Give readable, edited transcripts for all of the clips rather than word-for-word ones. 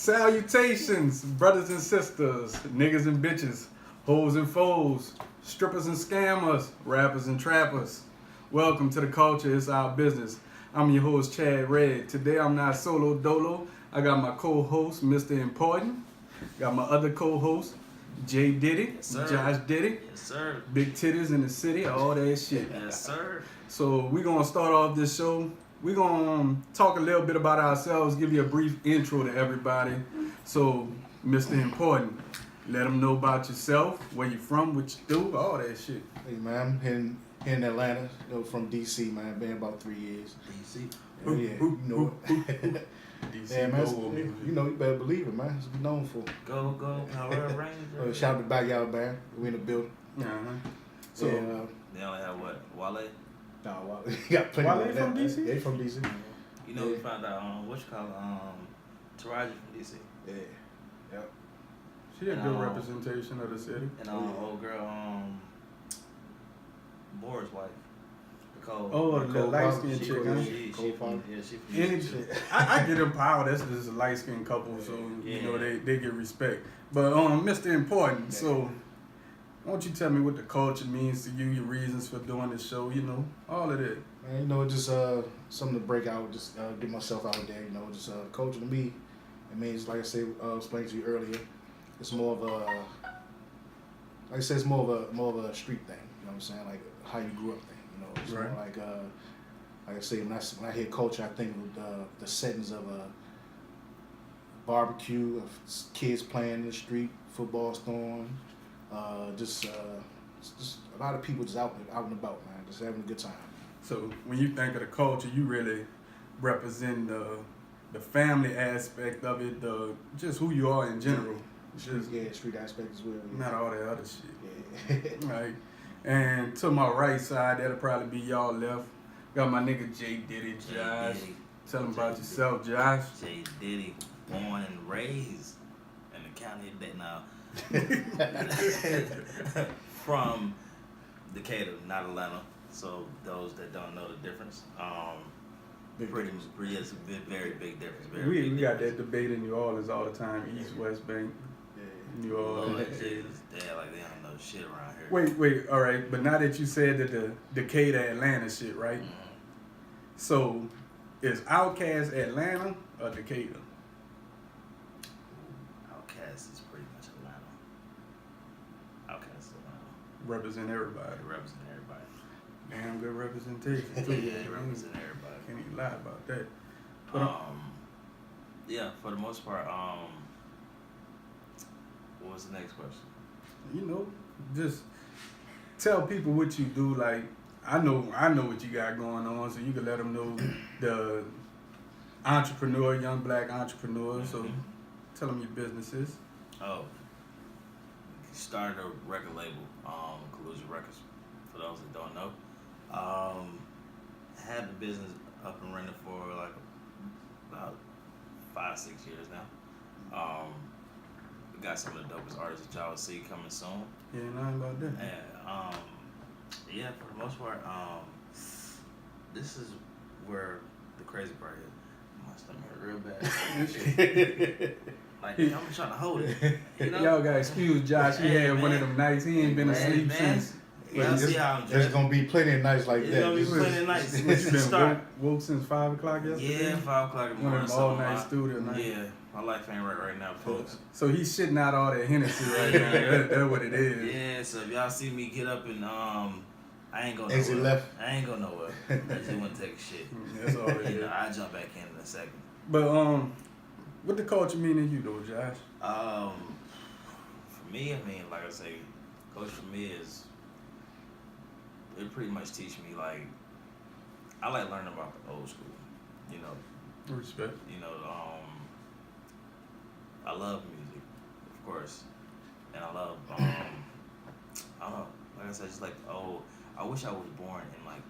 Salutations, brothers and sisters, niggas and bitches, hoes and foes, strippers and scammers, rappers and trappers. Welcome to the culture, it's our business. I'm your host, Chad Red. Today I'm not solo dolo. I got my co-host, Mr. Important. Got my other co-host, Jay Diddy, Yes, sir. Josh Diddy. Yes, sir. Big titties in the city, all that shit. Yes, sir. So we're going to start off this show. We're going to talk a little bit about ourselves, give you a brief intro to everybody. So, Mr. Important, let them know about yourself, where you from, what you do, all that shit. Hey man, I'm here in Atlanta, from DC, man. Been about 3 years. DC. Yeah, you know it. DC, Yeah, man. You know, you better believe it, man. That's what we known for. Go, Power Ranger. Shout out to Backyard Band. We in the building. Uh-huh. So, They only have what? Wale? nah, well, you got plenty Wale of that. from DC? They from DC. You know, we found out, what you call it, Taraji from DC. Yeah. Yep. She a And, good representation of the city. And old girl, Boris' wife. Nicole. Oh, the Nicole light-skinned She chick, from- huh? She Cole from, Farmer. yeah, she from Any, DC. I get them power. That's just a light-skinned couple, so you know they get respect. But Mr. Important, so why don't you tell me what the culture means to you, your reasons for doing this show, you know, all of that. Man, you know, just something to break out, just get myself out there. You know, just culture to me. It means, like I said, explained to you earlier, it's more of a, like I said, it's more of a street thing. You know what I'm saying? Like how you grew up thing. You know, it's Right. more like I say, when I hear culture, I think of the settings of a barbecue, of kids playing in the street, football storm, just a lot of people just out and about, man, just having a good time. So when you think of the culture, you really represent the family aspect of it, just who you are in general. Just Street aspect as well. not all that other shit. Yeah. Right. And to my right side, that'll probably be y'all left. Got my nigga Jay Diddy, Jay Josh. Diddy. Tell him Jay about yourself, Josh. Jay Diddy, born and raised in the county of Dayton. From Decatur, not Atlanta. So those that don't know the difference, it's a very big difference. We got that debate in New Orleans all the time, East, West Bank, New Lord Orleans. Jesus, yeah, like they don't know shit around here. Wait, all right. But now that you said that the Decatur, Atlanta shit, right? Mhm. So is Outkast Atlanta or Decatur? Outkast is pretty much Atlanta. Outkast is Atlanta. Represent everybody. They represent everybody. Damn good representation too. Yeah, they represent everybody. Can't even lie about that. But Yeah, for the most part, what was the next question? you know, just tell people what you do. Like I know what you got going on, so you can let them know the entrepreneur, young black entrepreneur. So Mhm. tell them your businesses. Oh, started a record label, Collusion Records, for those that don't know. Had the business up and running for like about 5-6 years now. We got some of the dopest artists that y'all will see coming soon. Yeah, nothing about that. And yeah, for the most part, this is where the crazy part is. My stomach hurt real bad. Like I'm trying to hold it. You know? Y'all gotta excuse Josh. He Hey, had one of man. them nights. He ain't been Man, asleep man. since. Y'all see how I'm There's dressed? gonna be plenty of nights like It's that. gonna be This is- plenty of nights. What, you been Start. woke since 5 o'clock yesterday? Yeah, 5 o'clock in the One morning. of them so all-night my- studio nights. Yeah, my life ain't right now, folks. So he's shitting out all that Hennessy right now. That's what it is. Yeah, so if y'all see me get up and I ain't going Exit nowhere. left. I ain't going nowhere. I just want to take a shit. That's all it You is. know, I'll jump back in a second. But what the culture mean to you though, Josh? For me, I mean, like I say, coach for me is it pretty much teach me like I like learning about the old school. You know, Respect. I love music, of course, and I love I don't know, like I said, just like I wish I was born in like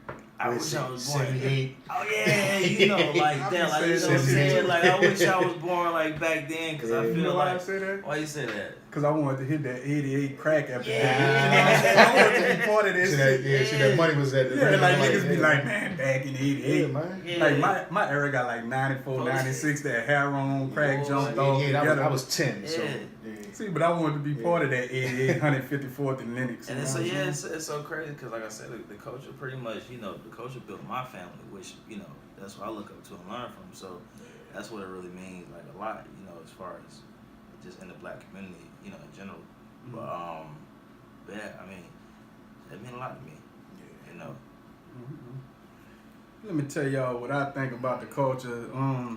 the I wish I was born. 78. Oh yeah, you know, like that, like you know what I'm saying. Like I wish I was born like back then, cause I feel You know why like. I say that? Why you say that? Cause I wanted to hit that 88 crack epidemic. Yeah. I wanted to be part of this shit. See that money was at the Like niggas be like, man, back in 88. Yeah, man. Yeah. Like my era got like 94, 96, that heroin, crack jumped off 88, together. I was 10, so. Yeah. Yeah. See, but I wanted to be part of that 88, 154th and Lennox. And you it's know so what I'm yeah, saying? it's so crazy because like I said, the culture pretty much, you know, the culture built my family, which you know that's what I look up to and learn from. So that's what it really means, like a lot, you know, as far as just in the black community, you know, in general. Mm-hmm. But yeah, I mean, it meant a lot to me, you know. Let me tell y'all what I think about the culture.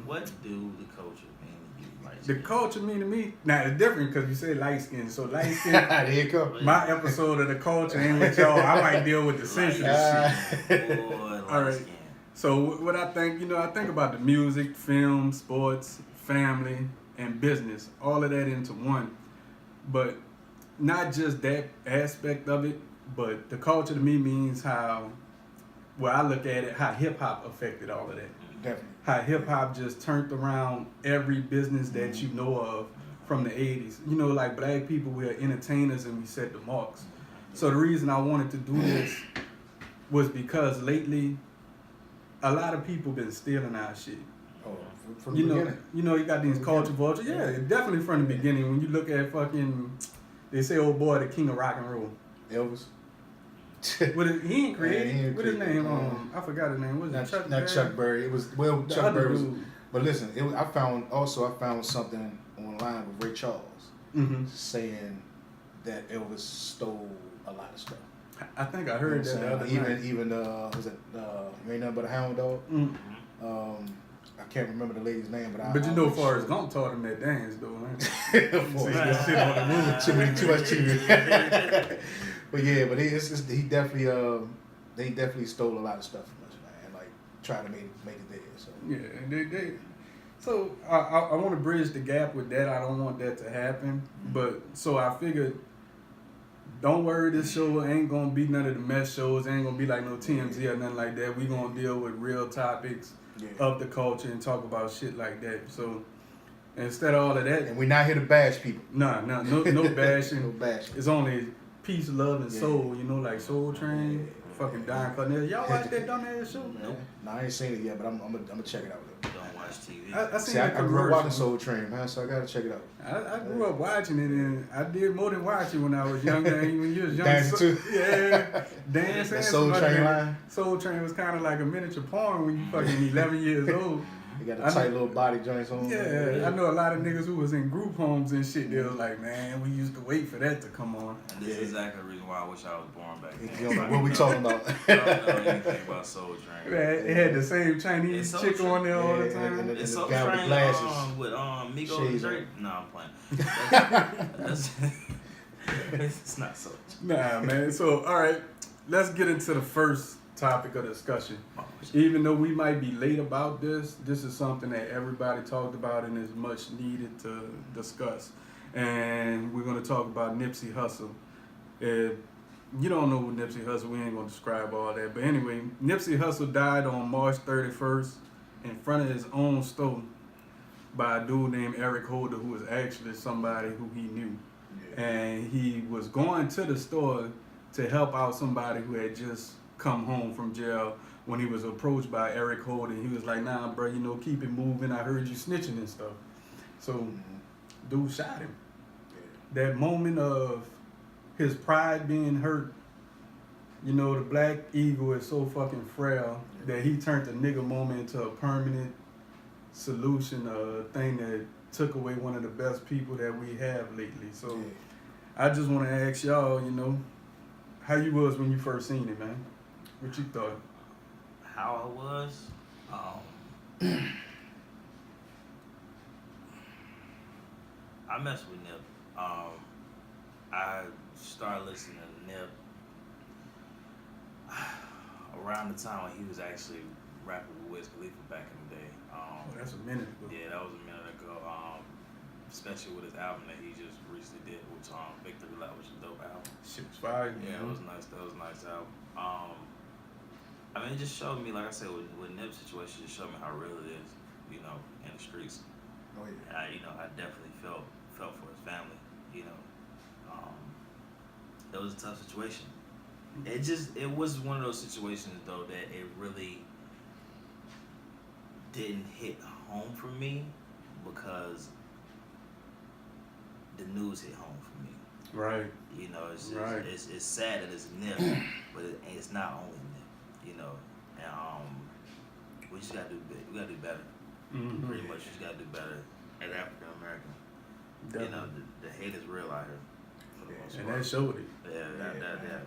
What do the culture mean to you? Like, The culture mean to me. Now it's different because you say light skin. So light skin. There you go. My episode of the culture ain't with y'all. I might deal with the censorship. Boy, All right. skin. So what I think, you know, I think about the music, film, sports, family, and business. All of that into one. But not just that aspect of it, but the culture to me means how, well, I look at it, how hip hop affected all of that. Definitely. How hip hop just turned around every business that you know of from the 80s. You know, like black people, we are entertainers and we set the marks. So the reason I wanted to do this was because lately, a lot of people been stealing our shit. Oh, from the beginning. You know, you got these culture vultures. Yeah, definitely from the beginning. When you look at fucking, they say, oh boy, the king of rock and roll. Elvis. He ain't created. What his created. name? I forgot his name. Was it Not Chuck Berry. It was The Chuck other Berry was. dude. But listen, I found something online with Ray Charles saying that Elvis stole a lot of stuff. I think I heard that the other night. Even was it You Ain't Nothing But a Hound Dog? I can't remember the lady's name, but you know, Forrest Gump taught him that dance, though. Man. See that shit on the movie. Too much TV. But yeah, but he definitely they definitely stole a lot of stuff from us, man. Like trying to make it there. So Yeah, they. So I want to bridge the gap with that. I don't want that to happen. But so I figured, don't worry, this show ain't gonna be none of the mess shows. It ain't gonna be like no TMZ or nothing like that. We gonna deal with real topics of the culture and talk about shit like that. So instead of all of that, and we're not here to bash people. no bashing. No bashing. It's only peace, love, and soul. You know, like Soul Train, fucking Don Cornelius. Y'all watch that dumbass show? No, I ain't seen it yet, but I'm gonna check it out. Don't watch TV. I seen See, I that grew up commercial. watching Soul Train, man, so I gotta check it out. I grew up watching it, and I did more than watch it when I was younger. And when you was young, Dancing too? Yeah, dance. That and Soul somebody Train that- line? Soul Train was kind of like a miniature porn when you fucking 11 years old. You got the tight little body joints on. Yeah, I know a lot of niggas who was in group homes and shit. They was like, man, we used to wait for that to come on. And this is exactly the reason why I wish I was born back then. You know, what we talking about? I don't know anything about Soul Train. Man, it had the same Chinese It's chick Soul on there all the Yeah, time. and It's the Soul guy with Train glasses. with Migos Shades and on. Drake. No, I'm playing. That's, it's not Soul Train. Nah, man. So, all right, let's get into the first topic of discussion. Even though we might be late about this is something that everybody talked about and is much needed to discuss. And we're going to talk about Nipsey Hussle. If you don't know who Nipsey Hussle, we ain't going to describe all that. But anyway, Nipsey Hussle died on March 31st in front of his own store by a dude named Eric Holder, who was actually somebody who he knew. And he was going to the store to help out somebody who had just come home from jail when he was approached by Eric Holder. He was like, nah, bro, you know, keep it moving. I heard you snitching and stuff. So, dude shot him. That moment of his pride being hurt, you know, the black ego is so fucking frail that he turned the nigga moment into a permanent solution, a thing that took away one of the best people that we have lately. So I just want to ask y'all, you know, how you was when you first seen it, man? What you thought? How I was, I messed with Nip. I started listening to Nip around the time when he was actually rapping with Wiz Khalifa back in the day. That's a minute ago. Yeah, that was a minute ago. Especially with his album that he just recently did with Victory Lap, which is a dope album. Shit was fire. Yeah, it was nice. That was a nice album. I mean, it just showed me, like I said, with Nip's situation, it just showed me how real it is, you know, in the streets. Oh yeah. I definitely felt for his family, you know. It was a tough situation. It was one of those situations though that it really didn't hit home for me because the news hit home for me. Right. You know, it's Right. it's sad that it's Nip, but it's not only Nip, you know. And we just gotta do better. Mm-hmm. Pretty much, just gotta do better as African American. You know, the hate is real out here. For the most And part. that showed it. Yeah.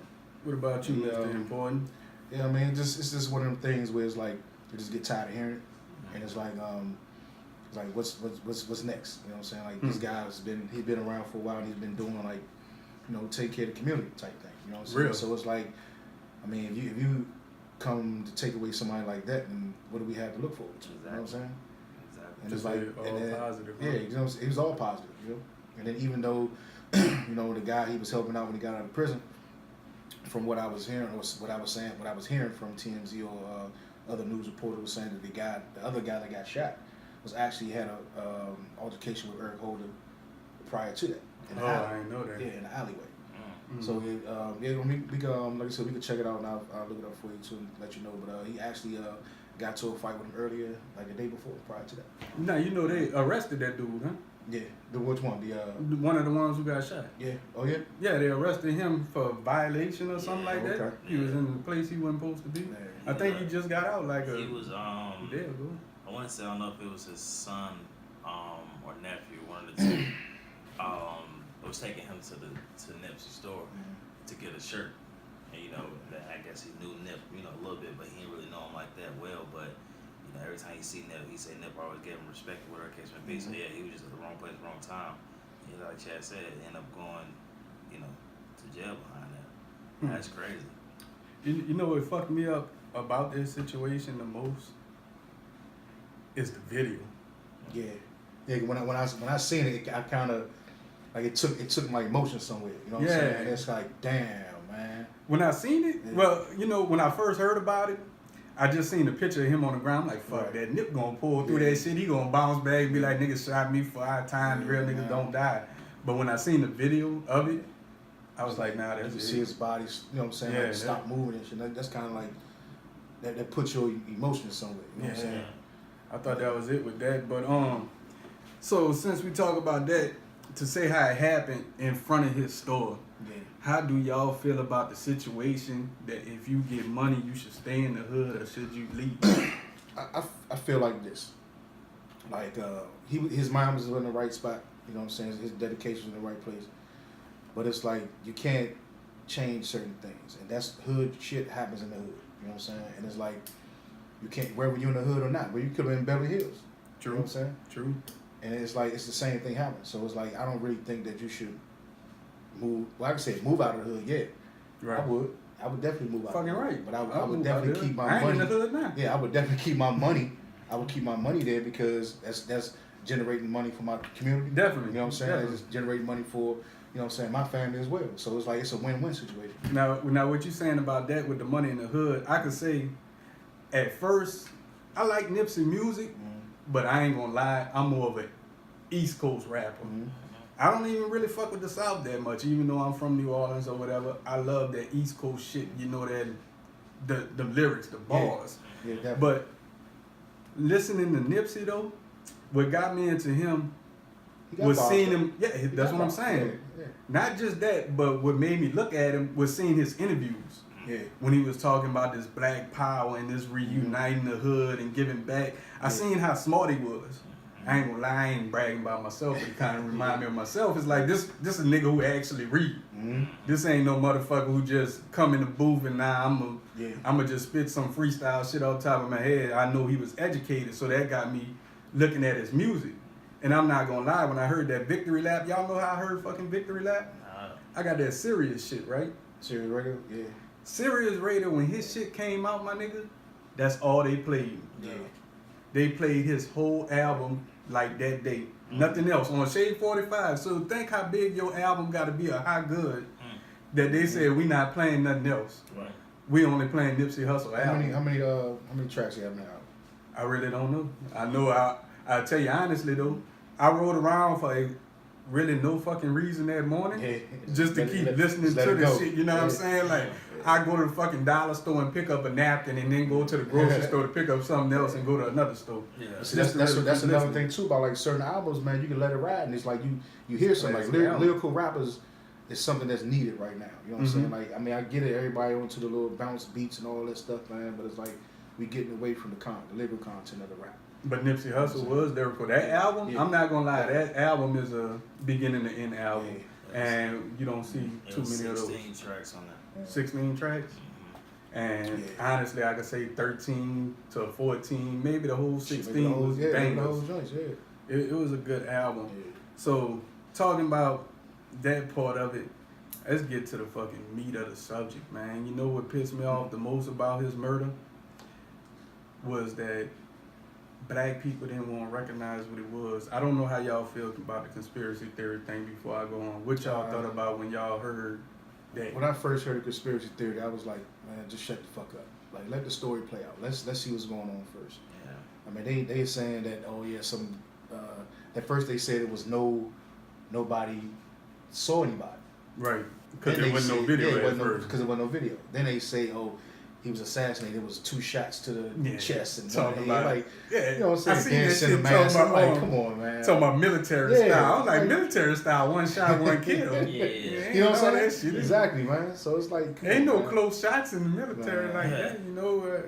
What about you, Yeah. Mr. Important? Yeah, I mean, it's just one of them things where it's like you just get tired of hearing it, and it's like what's next? You know what I'm saying? Like this guy's been around for a while, and he's been doing like, you know, take care of the community type thing. You know what I'm saying? Real. So it's like, I mean, if you come to take away somebody like that, then what do we have to look forward to? You know what I'm saying? Exactly. And Just it's like all and then, positive. yeah, Huh? you know, it was all positive, you know. And then even though, you know, the guy he was helping out when he got out of prison, from what I was hearing, or what I was hearing from TMZ or other news reporter was saying that the other guy that got shot, was actually had a altercation with Eric Holder prior to that. In the alley. I didn't know that. Yeah, in the alleyway. Mm. So we could like I said, we could check it out and I'll look it up for you too and let you know. But he actually got to a fight with him earlier, like the day before, prior to that. Now you know they arrested that dude, huh? Yeah, which one? The One of the ones who got shot. yeah, oh yeah. Yeah, they arrested him for violation or something like that. okay. He was in the place he wasn't supposed to be. Man, I think he just got out like a He was day ago. I want to say, I don't know if it was his son or nephew, one of the two. It was taking him to Nipsey's store to get a shirt, and you know, I guess he knew Nip, you know, a little bit, but he didn't really know him like that well. But you know, every time he see Nip, he said Nip always gave him respect, whatever case may be. So yeah, he was just at the wrong place, wrong time. You know, like Chad said, ended up going, you know, to jail behind that. That's crazy. You know what fucked me up about this situation the most is the video. Yeah, yeah. When I seen it, I kind of like it took my emotion somewhere. You know what I'm saying? And it's like, damn, man. When I seen it, Yeah. well, you know, when I first heard about it, I just seen the picture of him on the ground. I'm like, fuck Right. that. Nip gonna pull through Yeah. that shit. He gonna bounce back and be like, niggas shot me 5 times. Real niggas don't die. But when I seen the video of it, I was like, nah, You that's can it. see his body, you know what I'm saying? Yeah, like stop moving and shit. That's kind of like that puts your emotions somewhere. You know what I'm saying? I thought that was it with that. But so since we talk about that, to say how it happened in front of his store, Yeah. how do y'all feel about the situation that if you get money, you should stay in the hood or should you leave? I feel like this. Like his mind was in the right spot. You know what I'm saying? His dedication was in the right place. But it's like you can't change certain things, and that's hood shit happens in the hood. You know what I'm saying? And it's like you can't whether you're in the hood or not. But you could have been in Beverly Hills. True. You know what I'm saying? True. And it's like it's the same thing happens. So it's like I don't really think that you should move. Well, I can say move out of the hood. Yeah, Right. I would definitely move out. Fucking of the hood. right. But I I'll would move out definitely there. keep my I ain't money. in the hood now. Yeah, I would definitely keep my money. I would keep my money there because that's generating money for my community. Definitely. You know what I'm saying? Definitely. It's generating money for, you know what I'm saying, my family as well. So it's like it's a win-win situation. Now what you saying about that with the money in the hood, I could say at first, I like Nipsey music, but I ain't gonna lie, I'm more of an East Coast rapper. I don't even really fuck with the South that much, even though I'm from New Orleans or whatever. I love that East Coast shit, you know, that the lyrics, the bars. Yeah, definitely. But listening to Nipsey though, what got me into him He got was bars, seeing though. him. Yeah, He that's got what I'm bars. saying. Yeah, Not just that, but what made me look at him was seeing his interviews. yeah. When he was talking about this black power and this reuniting the hood and giving back. I seen how smart he was. I ain't gonna lie, I ain't bragging about myself, but it kind of remind me of myself. It's like this a nigga who actually read. This ain't no motherfucker who just come in the booth and now I'ma just spit some freestyle shit off the top of my head. I know he was educated, so that got me looking at his music. And I'm not gonna lie, when I heard that Victory Lap, y'all know how I heard fucking Victory Lap? I got that serious shit, right? Serious radio? Yeah. Serious Radio, when his shit came out, my nigga, that's all they played. Yeah. They played his whole album like that day. Nothing else. On Shade 45. So think how big your album gotta be or how good that they said we not playing nothing else. Right. we only playing Nipsey Hussle How album. many tracks you have now? I really don't know. I tell you honestly though, I rode around for really no fucking reason that morning. Yeah. Just to keep listening let to it this go. shit, you know what I'm saying? Like, I go to the fucking dollar store and pick up a napkin and then go to the grocery store to pick up something else and go to another store. Yeah. See, that's another thing too about like certain albums, man. You can let it ride, and it's like you hear something like lyrical rappers is something that's needed right now. You know what I'm saying? Like, I mean, I get it. Everybody onto the little bounce beats and all that stuff, man. But it's like we getting away from the lyrical content of the rap. But Nipsey Hussle was there for that album. Yeah. I'm not gonna lie, that album is a beginning to end album, Yeah. and you don't see too many of those. 16 tracks on that. 16 tracks. And Yeah. honestly, I could say 13 to 14, maybe the whole 16 was the bangers. whole joints, yeah. It was a good album. Yeah. So talking about that part of it, let's get to the fucking meat of the subject, man. You know what pissed me off the most about his murder was that black people didn't want to recognize what it was. I don't know how y'all feel about the conspiracy theory thing before I go on. What y'all thought about when y'all heard that? When I first heard the conspiracy theory, I was like, man, just shut the fuck up. Like, let the story play out. Let's see what's going on first. Yeah. I mean, they saying that, oh yeah, at first they said it was nobody saw anybody. Right. Because Then there they wasn't no say- video yeah, at first. because there wasn't no video. Then they say, oh, he was assassinated. It was 2 shots to the chest and Talking one head. about Like, yeah, you know what I'm I saying? seen that Dancing shit the mask. talking I'm about, like, come on, man. talking about military Yeah, style. I was like, like- military style, one shot, one kill. Yeah. You know what I'm That saying? shit. Exactly, man. So it's like, come Ain't on, no man. close shots in the military Man. like that, you know.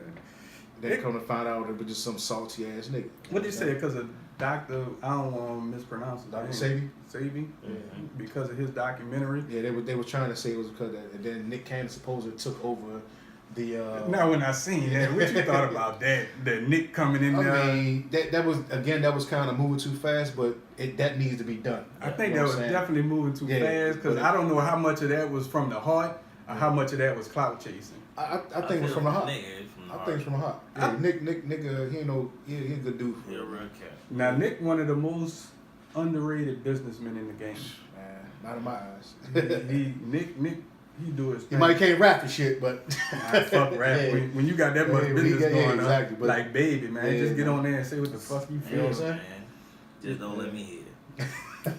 Then come to find out it was just some salty ass nigga. What they say? Because of Dr. I don't want to mispronounce it. Dr. Savy? Savy? Mhm. Because of his documentary. Yeah, they were trying to say it was because of that. And then Nick Cannon supposedly took over the. Now, when I seen that, what you thought about that? That Nick coming in there? I mean, that was kind of moving too fast, but that needs to be done. I think You that know was what I'm saying? definitely moving too Yeah, fast because but- I don't know how much of that was from the heart or how much of that was clout chasing. I think it was from the heart. Nigga, it's from the I heart. think it's from the heart. Yeah, Nick, he ain't no, he a good dude. For He a real. real cat. Now, Nick, one of the most underrated businessmen in the game. Man, not in my eyes. Nick, he do his He thing. might can't rap the shit, but Nah, fuck rap. Yeah. When you got that much Yeah, business yeah, going exactly, on, but- like baby, man, Yeah, just get man. on there and say what the fuck you You know feel. what I'm saying? Man, just don't let me hear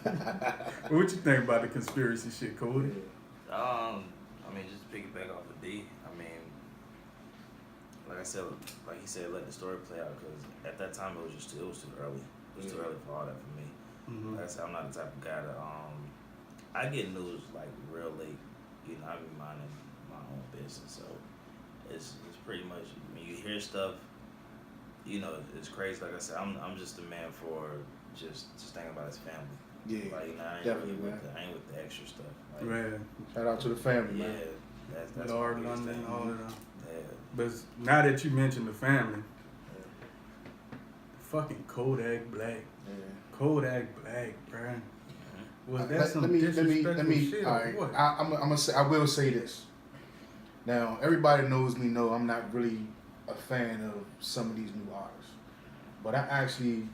What you think about the conspiracy shit, Cody? it. I mean, just to piggyback off of D. I mean, like I said, like he said, let the story play out because at that time it was too early. It was too early for all that for me. Mhm. Like I said, I'm not the type of guy to I get news like real late. You know, I be minding my own business, so it's pretty much when you hear stuff. You know, it's crazy. Like I said, I'm just a man for just thinking about his family. Yeah, Like, you know, I ain't definitely, really man. I ain't with the extra stuff. Like, Right. Shout out to the family, yeah, man. that's Lord the biggest London, thing. all of them. Yeah. But now that you mentioned the family, fucking Kodak Black. Yeah. Kodak Black, bruh. Was that Let some me, disrespectful shit all or right. what? I'm gonna say, I will say this. Now, everybody knows me. Know I'm not really a fan of some of these new artists, but I actually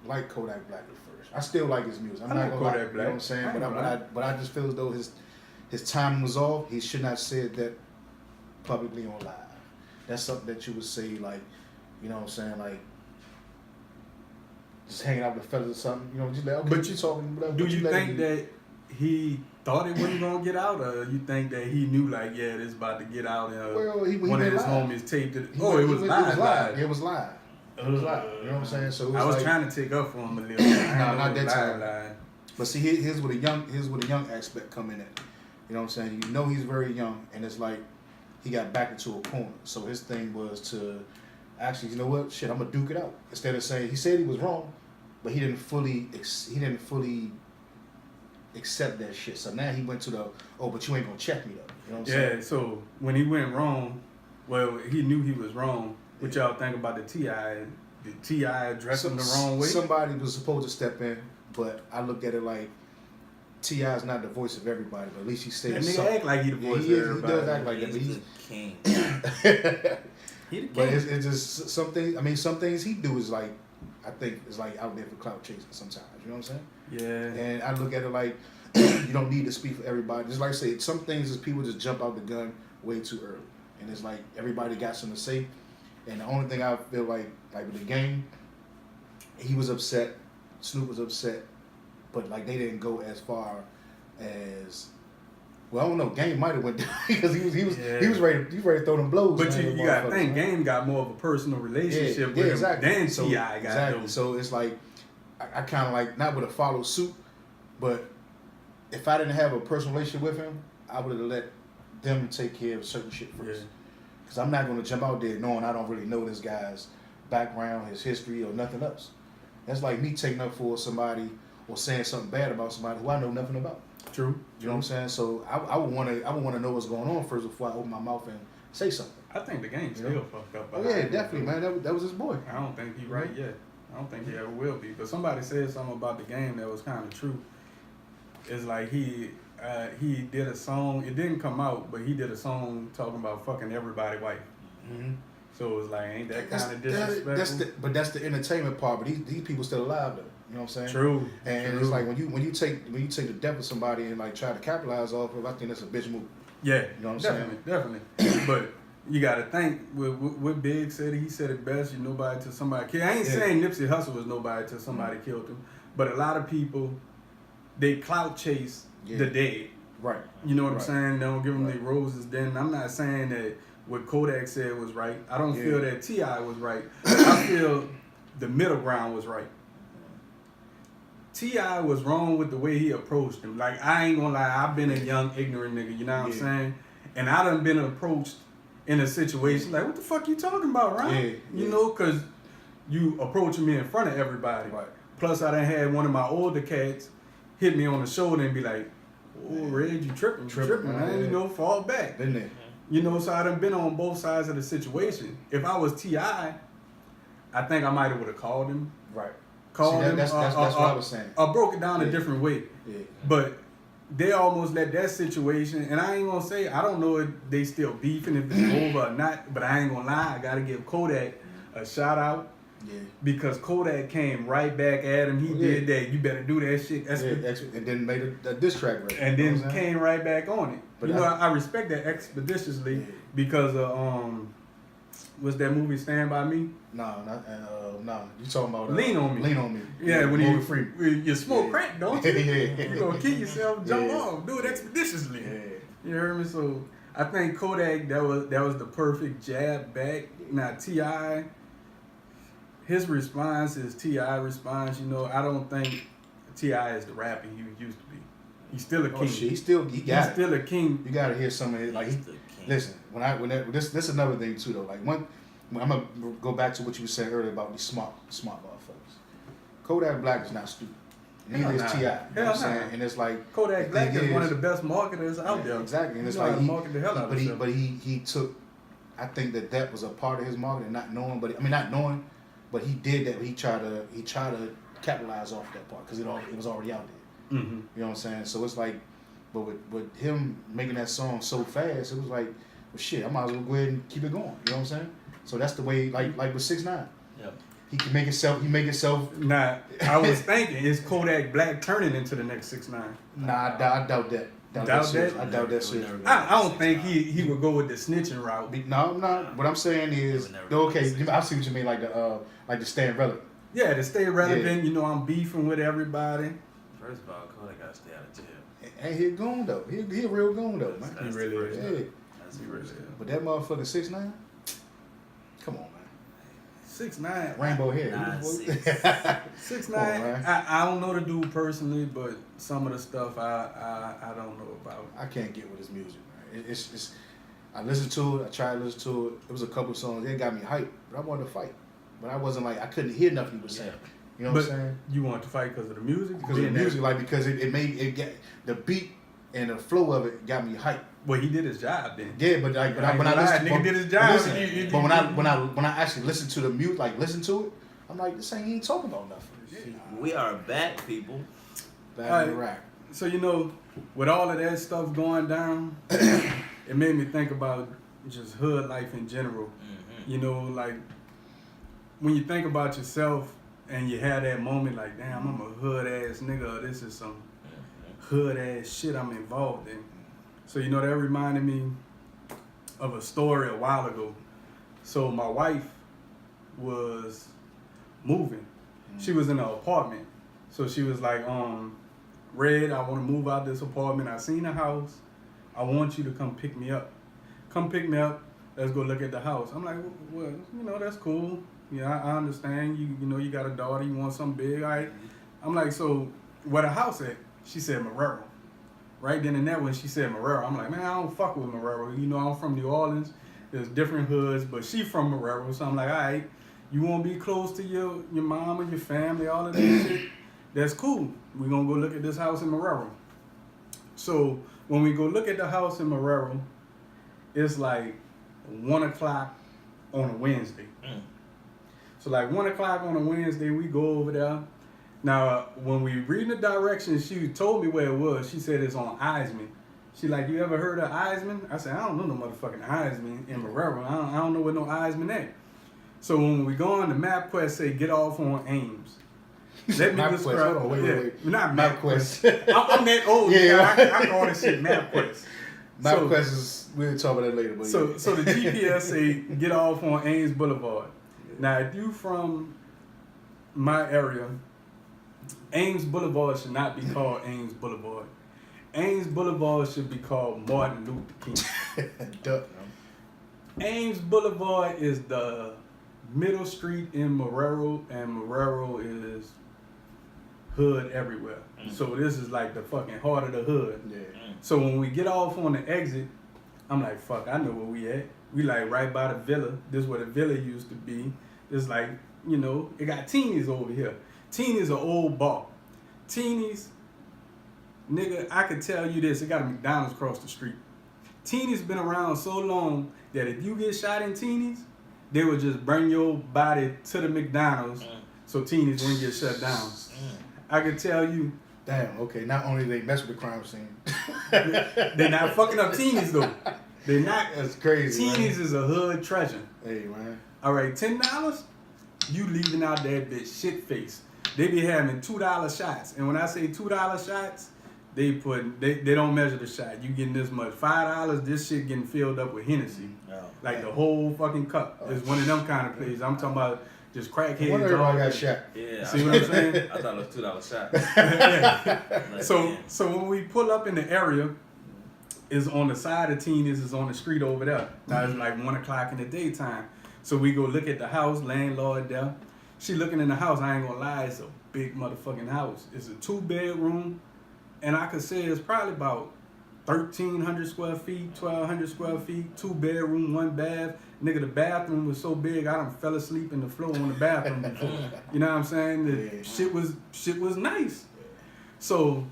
like Kodak Black at first. I still like his music. I'm I not like gonna lie. Kodak You know Black. what I'm saying? I ain't gonna lie. But I just feel as though his time was off. He should not have said that publicly on live. That's something that you would say, like, you know what I'm saying, like, just hanging out with the fellas or something. You know, just like, okay, But you talking, whatever. Do but you let think him- that he thought it wasn't gonna get out, or you think that he knew like, yeah, this about to get out, and Well, he one of went his live. homies taped it? He Oh, went- it was live. It was live. It was live. It was live. You know what I'm saying? So it was I was like, trying to take up for him a little. Bit. Nah, not that time. Live. But see, here's where the young aspect come in at. You know what I'm saying? You know he's very young, and it's like he got backed into a corner. So his thing was to actually, you know what? Shit, I'm gonna duke it out. Instead of saying he said he was wrong, but he didn't fully accept that shit. So now he went to the but you ain't gonna check me though. You know what I'm saying? Yeah. So when he went wrong, well, he knew he was wrong. What y'all think about the T.I.? Did T.I. address him the wrong way? Somebody was supposed to step in, but I look at it like T.I. is not the voice of everybody, but at least he That said nigga something. act like he the Yeah, voice he of is. He everybody. does act like that, but He's he's. the king. He the king. But it's just some things. I mean, some things he do is like, I think is like out there for clout chasing sometimes. You know what I'm saying? Yeah. And I look at it like you don't need to speak for everybody. Just like I say, some things is people just jump out the gun way too early. and it's like everybody got something to say. And the only thing I feel like with the Game, he was upset, Snoop was upset, but like they didn't go as far as. Well, I don't know. Game might have went down because he was ready to throw them blows. But man, you gotta think, Game got more of a personal relationship with him exactly. than So, T.I. got. exactly. Though. So it's like I kind of like not would have followed suit, but if I didn't have a personal relationship with him, I would have let them take care of certain shit first. Because I'm not going to jump out there knowing I don't really know this guy's background, his history, or nothing else. That's like me taking up for somebody or saying something bad about somebody who I know nothing about. True. You know what I'm saying? So I would want to know what's going on first before I open my mouth and say something. I think the Game still fucked up. Oh yeah, definitely, man. That was his boy. I don't think he right yet. I don't think he ever will be. But somebody said something about the Game that was kind of true. It's like he did a song. It didn't come out, but he did a song talking about fucking everybody white. Mm-hmm. So it was like, ain't that kind of disrespectful? That's the entertainment part. But these people still alive though. You know what I'm saying? True. And True. it's like when you take the death of somebody and like try to capitalize off of, I think that's a bitch move. Yeah, you know what I'm saying? Definitely. But you got to think what Big said. He said it best. You nobody till somebody killed. I ain't saying Nipsey Hussle was nobody till somebody killed him. But a lot of people, they clout chase the dead. Right. You know what I'm saying? They don't give them their roses. Then I'm not saying that what Kodak said was right. I don't feel that T.I. was right. I feel the middle ground was right. T.I. was wrong with the way he approached him. Like, I ain't gonna lie, I've been a young, ignorant nigga, you know what I'm saying? And I done been approached in a situation like, what the fuck you talking about, right? You know, because you approaching me in front of everybody. Right. Plus, I done had one of my older cats hit me on the shoulder and be like, oh, Red, you tripping, man. You know, fall back. Been there. You know, so I done been on both sides of the situation. If I was T.I., I think I might have would have called him. Right. Called him. That's what I was saying. I broke it down a different way. Yeah. But they almost let that situation, and I ain't gonna say, I don't know if they still beefing, if it's over or not, but I ain't gonna lie, I gotta give Kodak a shout out. Yeah. Because Kodak came right back at him. He did that. You better do that shit. And then made a diss track right. And then came right back on it. But you know, I respect that expeditiously because of what's that movie Stand By Me? No. You talking about Lean on Me. Lean on Me. Yeah, when you you smoke crack, don't you? Yeah. You gonna kill yourself, jump off, do it expeditiously. Yeah. You heard me? So I think Kodak that was the perfect jab back. Now T.I., his response is T.I. response. You know, I don't think T.I. is the rapper he used to be. He's still a king. Oh shit, he's still a king. You gotta hear some of it. Like listen, this is another thing too though. Like when I'm gonna go back to what you were saying earlier about these smart motherfuckers. Kodak Black is not stupid. Neither is T.I. You know what I'm saying? And it's like Kodak Black is one of the best marketers out there. Exactly. And it's like he took. I think that was a part of his marketing, not knowing, but he did that. He tried to capitalize off that part because it was already out there. Mm-hmm. You know what I'm saying? So it's like, but with him making that song so fast, it was like, well, shit, I might as well go ahead and keep it going. You know what I'm saying? So that's the way, like with 6ix9ine. Yep. He can make himself. Nah, I was thinking, is Kodak Black turning into the next 6ix9ine? Nah, I doubt that. I doubt that shit. I don't think he would go with the snitching route. No, what I'm saying is, okay, I see what you mean, like the staying relevant. Yeah, to stay relevant. You know, I'm beefing with everybody. First of all, Kodak gotta stay out of jail. And he a goon though. He a real goon though, man. He really is. Yeah. That's the first step. But that motherfucker 6ix9ine, come on, man. 6ix9ine. Rainbow hair. 6ix9ine. I don't know the dude personally, but some of the stuff I don't know about. I can't get with his music, man. It's I listened to it. I tried to listen to it. It was a couple songs. They got me hyped, but I wanted to fight. But I wasn't like, I couldn't hear nothing he was saying. You know what I'm saying? You wanted to fight because of the music? Because of the music, because it made it get the beat and the flow of it got me hyped. Well, he did his job then. Yeah, but when I listen, nigga did his job. But when I actually listen to the music, like listen to it, I'm like, this ain't talking about nothing. We are back, people. Back in Iraq. So you know, with all of that stuff going down, it made me think about just hood life in general. Mm-hmm. You know, like when you think about yourself and you have that moment like, damn, I'm a hood ass nigga, or this is some hood ass shit I'm involved in. So you know, that reminded me of a story a while ago. So my wife was moving. She was in an apartment. So she was like, Red, I want to move out this apartment. I seen a house. I want you to come pick me up. Come pick me up. Let's go look at the house. I'm like, well, you know, that's cool. Yeah, I understand. You know, you got a daughter. You want something big, all right? I'm like, so where the house at? She said Marrero. Right then and there when she said Marrero, I'm like, man, I don't fuck with Marrero. You know, I'm from New Orleans. There's different hoods, but she from Marrero. So I'm like, all right, you want to be close to your mama, your family, all of that shit? That's cool. We're going to go look at this house in Marrero. So when we go look at the house in Marrero, it's like 1 o'clock on a Wednesday. So like 1 o'clock on a Wednesday, we go over there. Now, when we read the directions, she told me where it was. She said it's on Eisman. She like, you ever heard of Eisman? I said, I don't know no motherfucking Eisman in Marrero. I don't know where no Eisman at. So when we go on the MapQuest, say get off on Ames. Let me describe. Hold on, wait. Not MapQuest. I'm that old. Yeah. I call this shit MapQuest. MapQuest is, we'll talk about that later. But so the GPS say get off on Ames Boulevard. Now, if you from my area, Ames Boulevard should not be called Ames Boulevard. Ames Boulevard should be called Martin Luther King. Ames Boulevard is the middle street in Marrero, and Marrero is hood everywhere. So this is like the fucking heart of the hood. Yeah. So when we get off on the exit, I'm like, fuck, I know where we at. We like right by the villa. This is where the villa used to be. It's like, you know, it got Teeny's over here. Teeny's an old bar. Teeny's, nigga, I could tell you this, it got a McDonald's across the street. Teeny's been around so long that if you get shot in Teeny's, they would just bring your body to the McDonald's so Teeny's wouldn't get shut down. I could tell you. Damn, okay. Not only they mess with the crime scene. They're not fucking up Teeny's though. They're not. That's crazy. Teeny's is a hood treasure. Hey, man. All right, $10, you leaving out that bitch shit face. They be having $2 shots. And when I say $2 shots, they don't measure the shot. You getting this much. $5, this shit getting filled up with Hennessy. Like the whole fucking cup. It's one of them kind of places. I'm talking about just crackheads. Wonder everybody got shot. Yeah. See what I'm saying? I thought it was $2 shot. So when we pull up in the area, is on the side of Teeny's, is on the street over there. Now it's like 1 o'clock in the daytime. So we go look at the house, landlord there. She looking in the house, I ain't gonna lie, it's a big motherfucking house. It's a 2-bedroom, and I could say it's probably about 1,300 square feet, 1,200 square feet, 2-bedroom, 1 bath. Nigga, the bathroom was so big, I done fell asleep in the floor on the bathroom before. You know what I'm saying? The shit was nice. So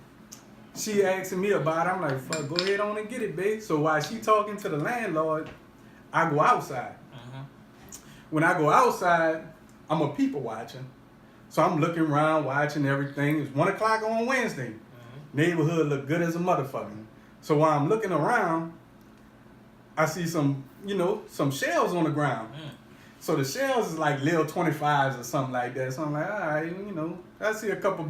she asking me about it. I'm like, fuck, go ahead on and get it, babe. So while she talking to the landlord, I go outside. When I go outside, I'm a people watcher. So I'm looking around, watching everything. It's 1 o'clock on Wednesday. Neighborhood look good as a motherfucker. So while I'm looking around, I see some shells on the ground. So the shells is like little 25s or something like that. So I'm like, all right, I see a couple,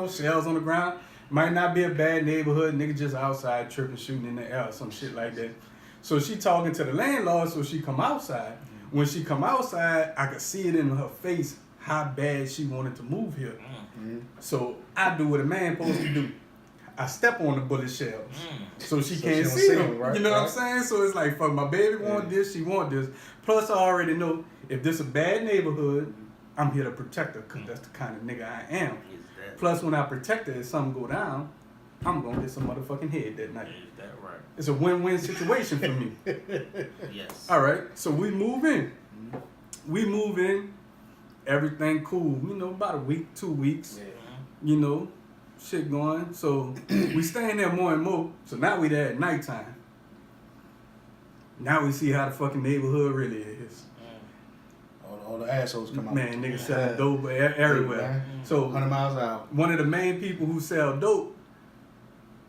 shells on the ground. Might not be a bad neighborhood. Nigga just outside tripping, shooting in the air or some shit like that. So she talking to the landlord, so she come outside. When she come outside, I could see it in her face how bad she wanted to move here. So I do what a man supposed to do. I step on the bullet shells. So she can't see them. Right, you know what I'm saying? So it's like, fuck, my baby want this, she want this. Plus I already know if this a bad neighborhood, I'm here to protect her because that's the kind of nigga I am. Plus when I protect her, if something go down, I'm going to get some motherfucking head that night. Is that right? It's a win-win situation for me. Yes. All right, so we move in. Everything cool. About a week, 2 weeks. Shit going. So we staying there more and more. So now we there at nighttime. Now we see how the fucking neighborhood really is. All the assholes come out. Man, niggas selling dope everywhere. So 100 miles out. One of the main people who sell dope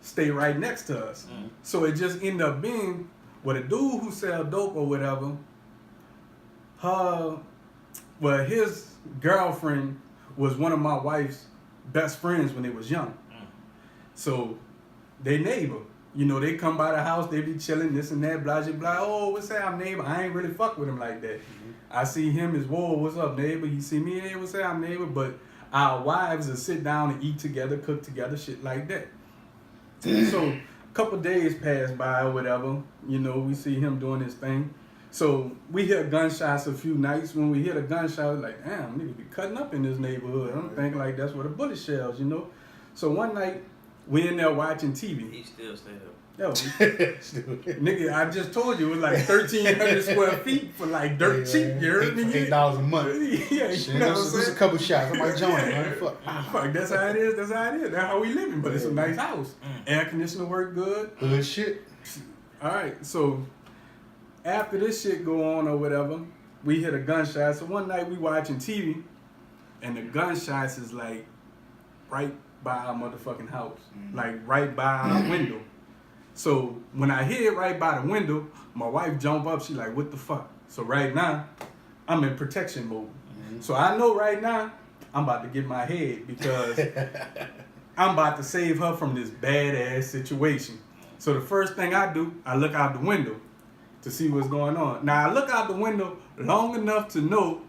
stay right next to us. So it just ended up being with a dude who sell dope or whatever, his girlfriend was one of my wife's best friends when they was young. So they neighbor. You know, they come by the house, they be chilling, this and that, blah, blah, blah. Oh, what's that, I'm neighbor? I ain't really fuck with him like that. I see him as, whoa, what's up, neighbor? You see me, hey, what's that, I'm neighbor? But our wives will sit down and eat together, cook together, shit like that. So a couple days pass by or whatever. You know, we see him doing his thing. So we hear gunshots a few nights. When we hear the gunshot, we're like, damn, niggas be cutting up in this neighborhood. I'm thinking like that's where the bullet shells, you know. So one night, we in there watching TV. He still stayed up. Yo, nigga, I just told you it was like 1,300 square feet for like dirt cheap. You heard me? $8 a month. Yeah, Shit, you know what I'm just saying? a couple shots. I'm like, join it, man. Fuck. Fuck, that's how it is. That's how it is. That's how we living. But it's a nice house. Air conditioner work good. Good shit. All right, so after this shit go on or whatever, we hear the gunshots. So one night we watching TV, and the gunshots is like right by our motherfucking house, like right by our window. So when I hear it right by the window, my wife jump up. She like, what the fuck? So right now, I'm in protection mode. So I know right now, I'm about to get my head because I'm about to save her from this badass situation. So the first thing I do, I look out the window to see what's going on. Now I look out the window long enough to know,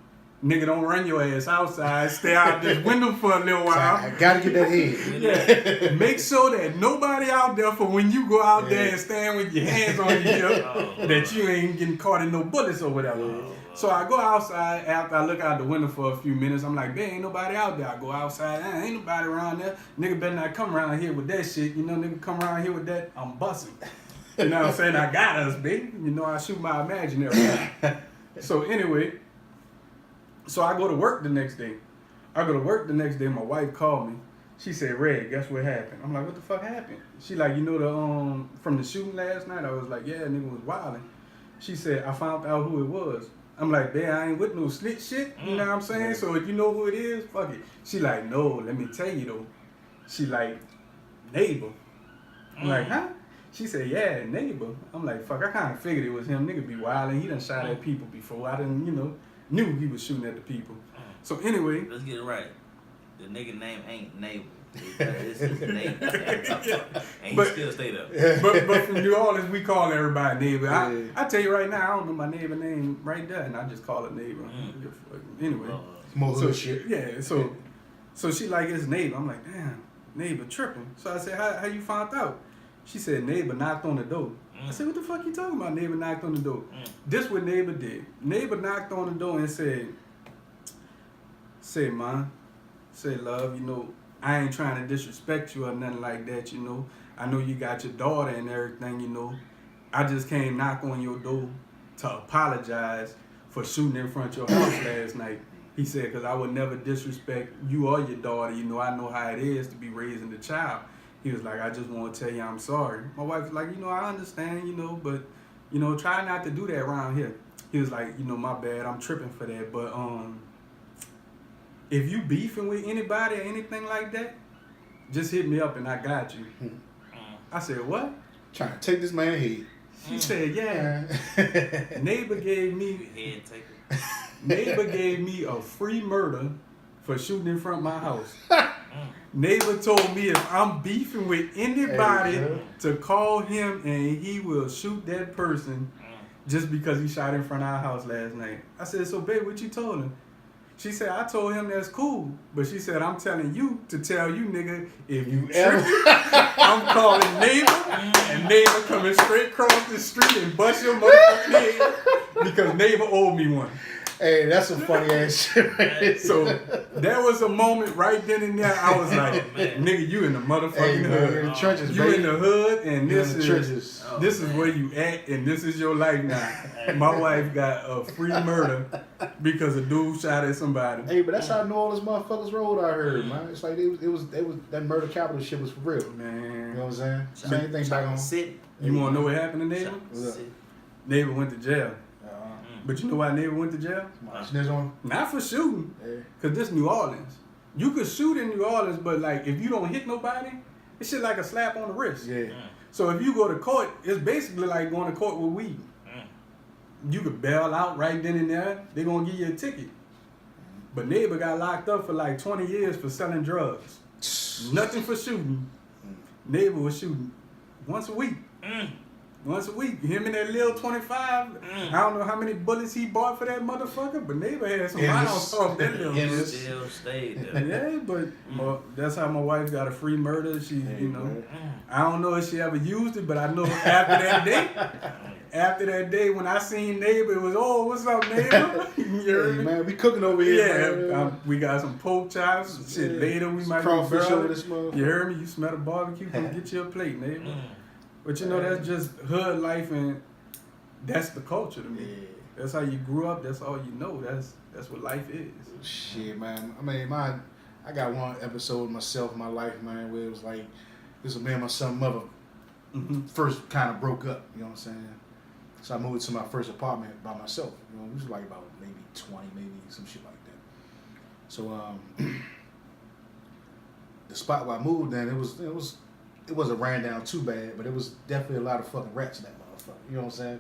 nigga, don't run your ass outside. Stay out this window for a little while. I gotta get that head. Yeah. Make sure that nobody out there for when you go out there and stand with your hands on your hip, that you ain't getting caught in no bullets or whatever. So I go outside after I look out the window for a few minutes. I'm like, there ain't nobody out there. I go outside, ain't nobody around there. Nigga better not come around here with that shit. You know, nigga come around here with that, I'm busting. You know what I'm saying? I got us, baby. You know, I shoot my imaginary. So anyway, so I go to work the next day. My wife called me. She said, Red, guess what happened? I'm like, what the fuck happened? She like, you know the from the shooting last night? I was like, yeah, nigga was wilding. She said, I found out who it was. I'm like, damn, I ain't with no slick shit. You know what I'm saying? So if you know who it is, fuck it. She like, no, let me tell you though. She like, neighbor. I'm like, huh? She said, yeah, neighbor. I'm like, fuck, I kind of figured it was him. Nigga be wilding. He done shot at people before. I didn't, knew he was shooting at the people. So anyway. Let's get it right. The nigga name ain't neighbor. It's his neighbor. And he still stayed up. But from New Orleans, we call everybody neighbor. I tell you right now, I don't know my neighbor name right there, and I just call it neighbor. Anyway. More hood shit. Yeah, so she like his neighbor. I'm like, damn, neighbor tripping. So I said, how you found out? She said, neighbor knocked on the door. I said, what the fuck you talking about? Neighbor knocked on the door. This what neighbor did. Neighbor knocked on the door and said, man, say love, I ain't trying to disrespect you or nothing like that, I know you got your daughter and everything, I just came knock on your door to apologize for shooting in front of your house last night. He said, because I would never disrespect you or your daughter. I know how it is to be raising the child. He was like, I just want to tell you I'm sorry. My wife was like, I understand, but, try not to do that around here. He was like, my bad, I'm tripping for that. But if you beefing with anybody or anything like that, just hit me up and I got you. I said, what? Trying to take this man's head. She said, yeah. Neighbor gave me a free murder for shooting in front of my house. Neighbor told me if I'm beefing with anybody to call him and he will shoot that person just because he shot in front of our house last night. I said, so babe, what you told him? She said, I told him that's cool. But she said, I'm telling you to tell you, nigga, if you ever, I'm calling neighbor and neighbor coming straight across the street and bust your motherfucking head because neighbor owed me one. Hey, that's some funny ass shit right there. So there was a moment right then and there. I was like, nigga, you in the motherfucking hood. In the trenches, you baby. in the hood, and this is where you at, and this is your life now. My wife got a free murder because a dude shot at somebody. Hey, but that's how New Orleans motherfuckers rolled out here, man. It's like it was that murder capital shit was for real. Man. You know what I'm saying? Same thing back on. You want to know what happened to neighbor? Neighbor went to jail. But you know why neighbor went to jail? Snitch on him? Not for shooting. Because this New Orleans. You could shoot in New Orleans, but like if you don't hit nobody, it's shit like a slap on the wrist. Yeah. So if you go to court, it's basically like going to court with weed. You could bail out right then and there. They're going to give you a ticket. But neighbor got locked up for like 20 years for selling drugs. Nothing for shooting. Neighbor was shooting. once a week. Mm. Once a week. Him and that little 25. I don't know how many bullets he bought for that motherfucker, but neighbor had some rounds off that little It bitch. still stayed there. Yeah, but that's how my wife got a free murder. She, you know, I don't know if she ever used it, but I know after that day, when I seen neighbor, it was, oh, what's up, neighbor? You heard me? Man, we cooking over here. Yeah, we got some pork chops. Shit, later we might crawfish go over this motherfucker. You heard me? You smell the barbecue? Come get you a plate, neighbor. But you know, that's just hood life, and that's the culture to me. Yeah. That's how you grew up. That's all you know. That's what life is. Shit, man. I mean, I got one episode of myself in my life, man, where it was like, this was me and my son mother first kind of broke up, you know what I'm saying? So I moved to my first apartment by myself. You know, it was like about maybe 20, maybe some shit like that. So the spot where I moved in, it wasn't ran down too bad, but it was definitely a lot of fucking rats in that motherfucker. You know what I'm saying?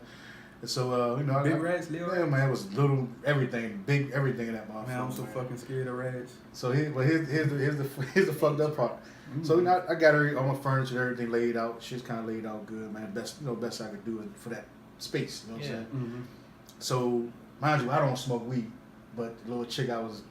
And so you know, Big rats, little rats? Yeah, man, it was little everything, big everything in that motherfucker. Man, I'm so fucking scared of rats. So here's the fucked up part. So you know, I got her all my furniture, everything laid out. Shit's kind of laid out good, man. Best I could do it for that space. You know what I'm saying? So mind you, I don't smoke weed, but the little chick I was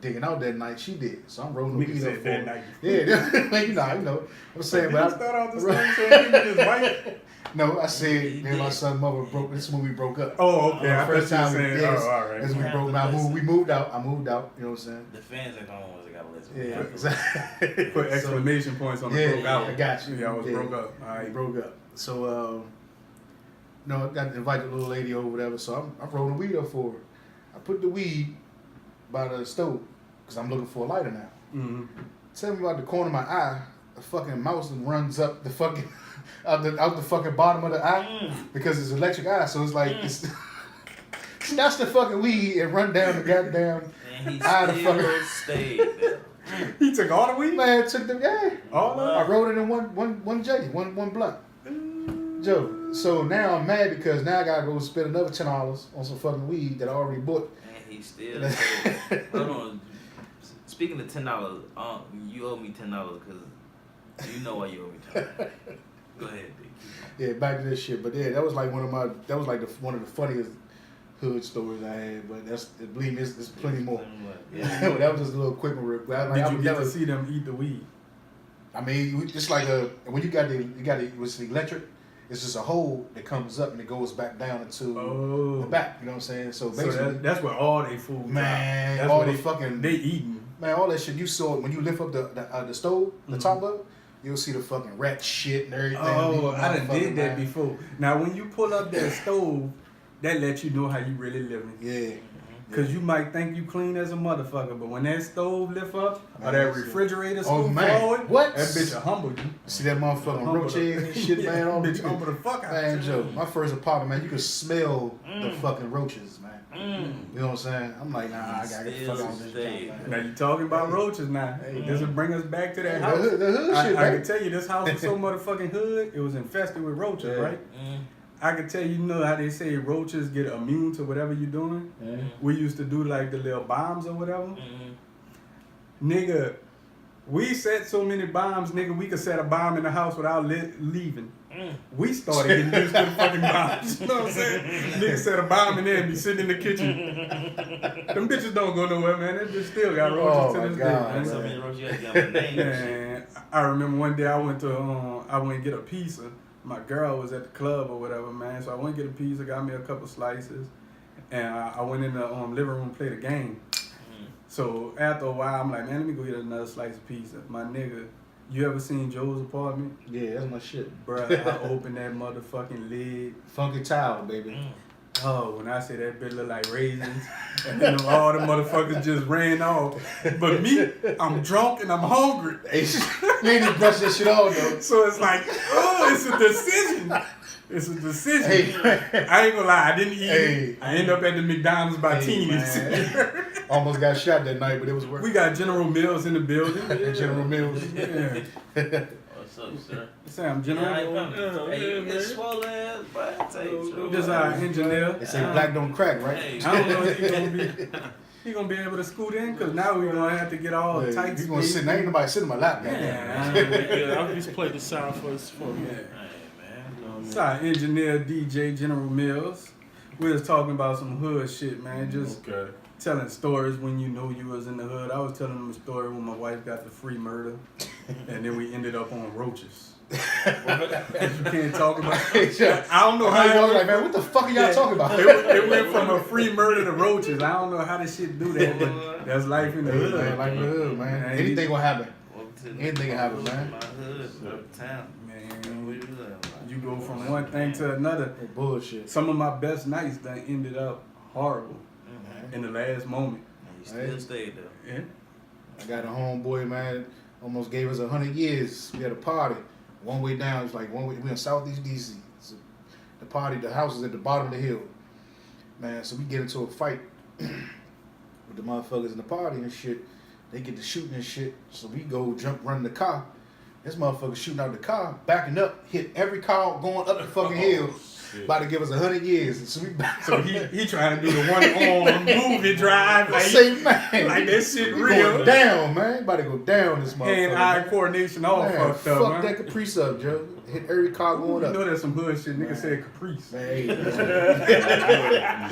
digging out that night, she did. So I'm rolling the weed up for that her. night. Yeah, you know. I'm saying, but start out the story saying he was white. No, I said me and my son mother broke. This is when we broke up. Oh, okay. The first time we did. all right. As we broke up, we moved out. I moved out. You know what I'm saying? The fans ain't the only ones that got to listen. Yeah, exactly. Put exclamation points on the broke out. I got you. Yeah, I was broke up. All right. Broke up. So, I got invited a little lady over, whatever. So I'm rolling weed up for her. I put the weed by the stove because I'm looking for a lighter now. Tell me about the corner of my eye, a fucking mouse runs up the fucking out the fucking bottom of the eye because it's electric eye. So it's like it's snatch the fucking weed and run down the goddamn eye of the fucking. Stayed there. He took all the weed? Man, took the all of I rolled it in one J, one blunt. Joe. So now I'm mad because now I gotta go spend another $10 on some fucking weed that I already bought. And he still stayed. Hold on. Speaking of $10, you owe me $10 because you know why you owe me $10. Go ahead, Big. Yeah, back to this shit. But yeah, that was like one of the funniest hood stories I had. But believe me, it's plenty more. Yeah, well, that was just a little quick one. Did you get to see them eat the weed? I mean, it's like when you got with the electric, it's just a hole that comes up and it goes back down into the back. You know what I'm saying? So basically, that's where all they food. Man, that's all the fucking they eating. Man, all that shit you saw when you lift up the stove, the top of it, you'll see the fucking rat shit and everything. Oh, I done did that before. Now, when you pull up that stove, that lets you know how you really living. Yeah. Because you might think you clean as a motherfucker, but when that stove lift up, or that refrigerator scoop forward, what? That bitch will humble you. See that motherfucking roach eggs and shit, man? All bitch humble the fuck out. Man, Joe, my first apartment, man, you could smell the fucking roaches, man. You know what I'm saying? I'm like, nah, I gotta get the fuck out of this joint. Now you talking about roaches now. This will bring us back to that house. The hood shit, I man. can tell you, this house was so motherfucking hood, it was infested with roaches, right? I can tell you know how they say roaches get immune to whatever you're doing. We used to do like the little bombs or whatever. Nigga, we set so many bombs, nigga, we could set a bomb in the house without leaving. We started getting used to the fucking bombs. You know what I'm saying? Nigga set a bomb in there and be sitting in the kitchen. Them bitches don't go nowhere, man. That bitch still got roaches to this day, man. So many roaches, you had to get them names. Man, I remember one day I went to get a pizza. My girl was at the club or whatever, man. So I went to get a pizza, got me a couple slices, and I went in the living room, played a game. So after a while, I'm like, man, let me go get another slice of pizza. My nigga, you ever seen Joe's apartment? Yeah, that's my shit. Bruh, I opened that motherfucking lid. Funky towel, baby. Oh, when I say that bitch look like raisins, and then all the motherfuckers just ran off. But me, I'm drunk and I'm hungry. You ain't even brush that shit off, though. So it's like, oh, it's a decision. It's a decision. I ain't gonna lie, I didn't eat it. I ended up at the McDonald's by Teeny's. Almost got shot that night, but it was worth it. We got General Mills in the building. General Mills. Yeah. What's up, sir? Sam, General. Hey, it's swollen ass, but Just our engineer. They say black don't crack, right? Hey. I don't know if he gonna be able to scoot in, because now we're gonna have to get all tight. He's gonna sit. Ain't nobody sitting in my lap, man. Yeah. I'll just play the sound for us. Yeah. It's our engineer, DJ General Mills. We was talking about some hood shit, man. Just telling stories when you know you was in the hood. I was telling them a story when my wife got the free murder, and then we ended up on roaches. You can't talk about. I don't know how. I was like, man, what the fuck are y'all talking about? It went from a free murder to roaches. I don't know how this shit do that, but that's life in the hood. Man, life in the hood, man. Anything will happen. Anything can happen, man. My hood, town. Man, you go from one thing to another. Bullshit. Some of my best nights done ended up horrible in the last moment. You still stayed there. Yeah. I got a homeboy, man, almost gave us 100 years. We had a party. One way down, it's like one way. We in Southeast DC. So the party, the house is at the bottom of the hill. Man, so we get into a fight with the motherfuckers in the party and shit. They get to shooting and shit. So we go run in the car. This motherfucker shooting out the car, backing up, hit every car going up the fucking hill. About to give us 100 years. So we back. So he trying to do the one on movie drive. Like, say, man, like that shit we real. Going down, man. About to go down this motherfucker. Hand-eye coordination all man, fucked up, fuck man. that Caprice up, Joe. Hit every car going up. You know that's some hood shit. Nigga said Caprice. Man, hey,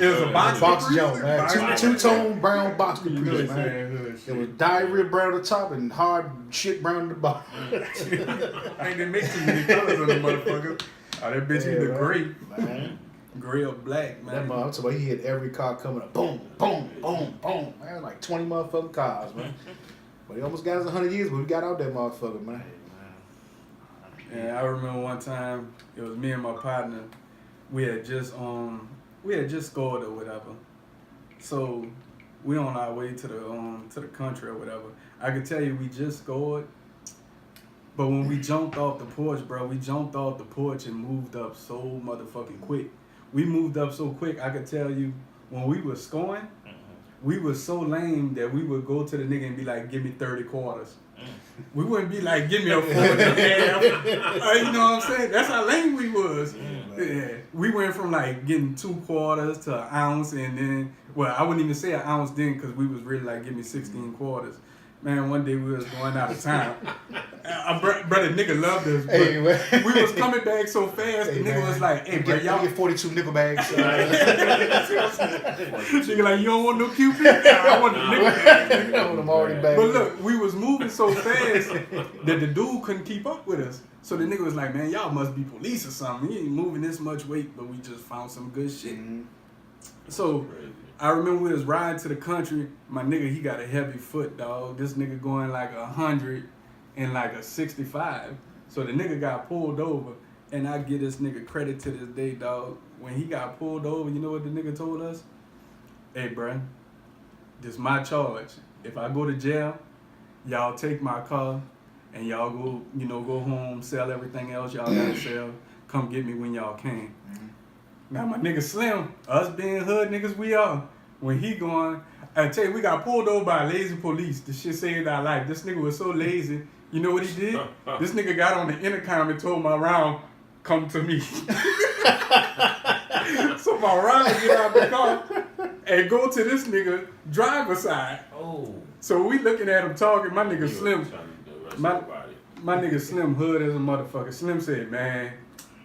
It was a box jump, man. Two-tone brown box Caprice, you know man. hood shit. It was diarrhea brown at the top and hard shit brown at the bottom. Ain't they make too many colors on the motherfucker. Oh, that bitch either gray. Man. Gray or black, man. That motherfucker, he hit every car coming up. Boom, boom, boom, boom. Man, like 20 motherfucking cars, man. But he almost got us 100 years, but we got out that motherfucker, man. And I remember one time it was me and my partner. We had just scored or whatever. So we on our way to the country or whatever. I could tell you we just scored. But when we jumped off the porch, bro, we jumped off the porch and moved up so motherfucking quick. We moved up so quick, I could tell you, when we was scoring, we was so lame that we would go to the nigga and be like, give me 30 quarters. We wouldn't be like, give me a 40 and a half. You know what I'm saying? That's how lame we was. Yeah. We went from like getting 2 quarters to an ounce and then, well, I wouldn't even say an ounce then because we was really like, give me 16 quarters. Man, one day we was going out of town. Brother, nigga loved us. But Hey, man. we was coming back so fast, the nigga was like, hey, bro, y'all get 42 nickel bags. Nigga like, you don't want no QP? I want the nigga. I want them already back. But look, we was moving so fast that the dude couldn't keep up with us. So the nigga was like, man, y'all must be police or something. You ain't moving this much weight, but we just found some good shit. So I remember we was riding to the country. My nigga, he got a heavy foot, dog. This nigga going like 100 and like a 65. So the nigga got pulled over. And I give this nigga credit to this day, dog. When he got pulled over, you know what the nigga told us? Hey, bruh, this my charge. If I go to jail, y'all take my car and y'all go home, sell everything else y'all gotta sell. Come get me when y'all can. Now my nigga Slim, us being hood niggas we are, when he going, I tell you, we got pulled over by lazy police. The shit saved our life. This nigga was so lazy. You know what he did? This nigga got on the intercom and told my round, come to me. So my round get out the car and go to this nigga driver's side. Oh. So we looking at him talking. My nigga Slim, my nigga Slim hood as a motherfucker. Slim said, man,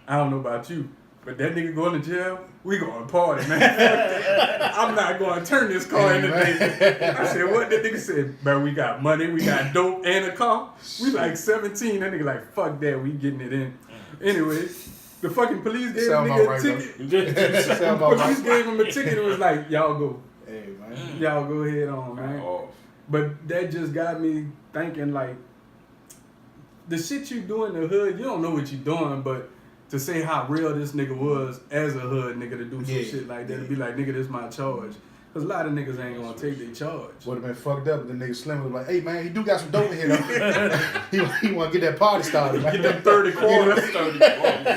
I don't know about you, but that nigga going to jail, we going to party, man. I'm not going to turn this car into this. I said, what? That nigga said, bro, we got money, we got dope and a car. We like 17. That nigga like, fuck that, we getting it in. Anyway, the fucking police gave him a ticket. Police gave him a ticket and was like, y'all go. Hey, man. Y'all go ahead on, man. But that just got me thinking, like, the shit you do in the hood, you don't know what you doing, but to say how real this nigga was as a hood nigga to do some shit like that, to be like, nigga, this my charge. Because a lot of niggas ain't gonna take their charge. Would have been fucked up if the nigga Slim was like, hey, man, he do got some dope in here, though. he want to get that party started, man. Get them 30 quarters.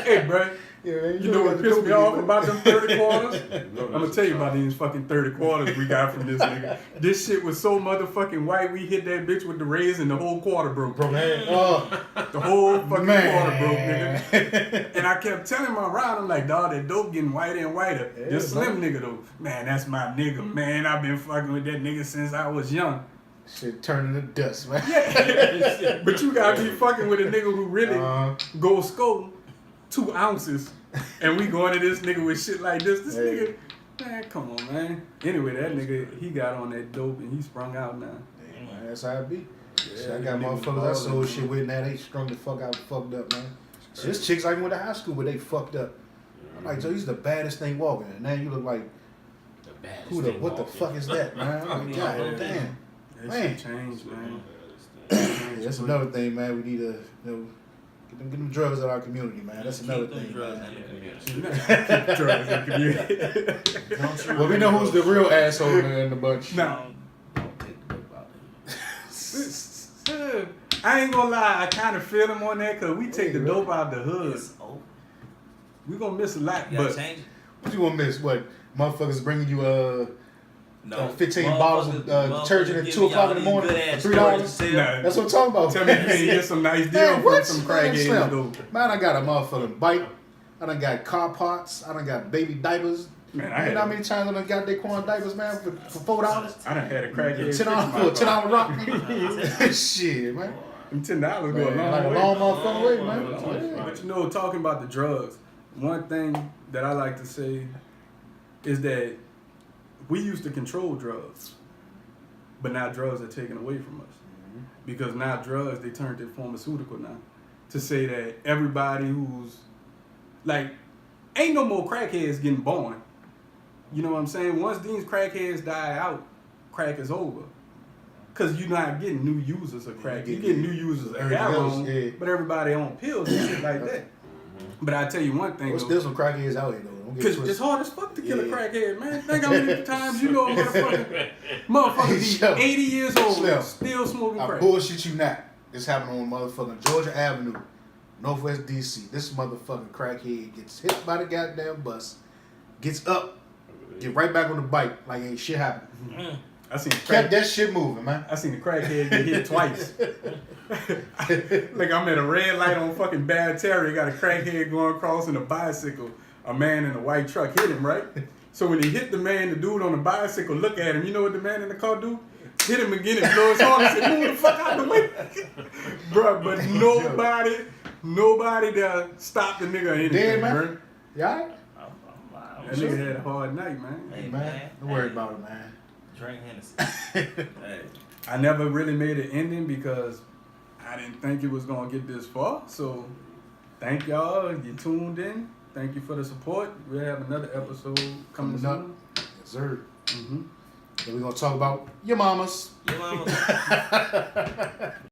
Hey, bro. Yeah, you know what pissed me off about them 30 quarters? I'm gonna tell you about these fucking 30 quarters we got from this nigga. This shit was so motherfucking white, we hit that bitch with the rays and the whole quarter broke. Bro, man. The whole fucking quarter broke, nigga. And I kept telling my ride, I'm like, dawg, that dope getting whiter and whiter. Yeah, this Slim nigga though, man, that's my nigga, man. I've been fucking with that nigga since I was young. Shit turning to dust, man. Yeah. But you gotta be fucking with a nigga who really go scope. 2 ounces, and we going to this nigga with shit like this. This Hey. nigga, man, come on, man. Anyway, that nigga, he got on that dope and he sprung out now. Hey, man, that's how it be. Shit, I Yeah, got niggas motherfuckers I ballin', sold man. shit with now. They strung the fuck out, fucked up, man. There's chicks I even went to high school, but they fucked up. I'm like, Joe, he's the baddest thing walking, and now you look like, The baddest who the thing what the walking. fuck is that, man? I'm like, God Yeah. damn. That Man. shit changed, man. Yeah, that's another thing, man. We need to, get them drugs out of our community, man. That's another Keep them thing, drugs man. in the community. Drugs in the community. Don't you Well, we know who's the real asshole in the bunch. Now, Don't take the dope out of I ain't gonna lie, I kind of feel him on that because we take the Hey, dope out the here. hood. It's over. We gonna miss a lot, You gotta but change it. What you gonna miss? What motherfuckers bringing you 15 Motherfuckers- bottles of detergent at motherfuckers 2 o'clock in the giving y'all morning these for good-ass $3? stories to sell. Nah. That's what I'm talking about. tell me you can't get some nice deal Man, from what? some Man, crackheads Slim. though. Man, I got a motherfucking bike. I done got car parts. I done got baby diapers. Man, You know how many times I done got Daquan diapers, man, for $4? I done had a crackhead. $10 for a $10 rock. Shit, man. And $10 go a Man, long like a way. long motherfucking way, man. Long way. But you know, talking about the drugs, one thing that I like to say is that we used to control drugs, but now drugs are taken away from us. Because now drugs, they turned to pharmaceutical now. To say that everybody who's, like, ain't no more crackheads getting born. You know what I'm saying? Once these crackheads die out, crack is over. Because you're not getting new users of crack. You're getting new users of Everything else, heroin, yeah. but everybody on pills and shit like that. But I tell you one thing, There's though, still some crackheads out here, though. Don't get because twisted. it's hard as fuck to kill a Yeah. crackhead, man. Think how many times you know a motherfucker Yo. be 80 years old Slim. still smoking I crack. bullshit you not. This happened on motherfucking Georgia Avenue, Northwest DC. This motherfucking crackhead gets hit by the goddamn bus, gets up, get right back on the bike like ain't shit happened. I seen a Kept crack. that shit moving, man. I seen a crackhead get hit twice. Like I'm at a red light on fucking Bad Terry, got a crackhead going across in a bicycle. A man in a white truck hit him, right? So when he hit the man, the dude on the bicycle look at him. You know what the man in the car do? Hit him again and blow his horn and say, move the fuck out the way. Bruh, but nobody there stopped the nigga or anything, Dead, man? bruh. Y'all? That nigga had a hard night, man. Hey, Man, don't worry about it, man. Drink Hennessy. Hey. I never really made an ending because I didn't think it was gonna get this far. So thank y'all. You tuned in. Thank you for the support. We'll have another episode coming Coming up. soon. Yes, sir. Mm-hmm. And we're gonna talk about your mamas. Your mama.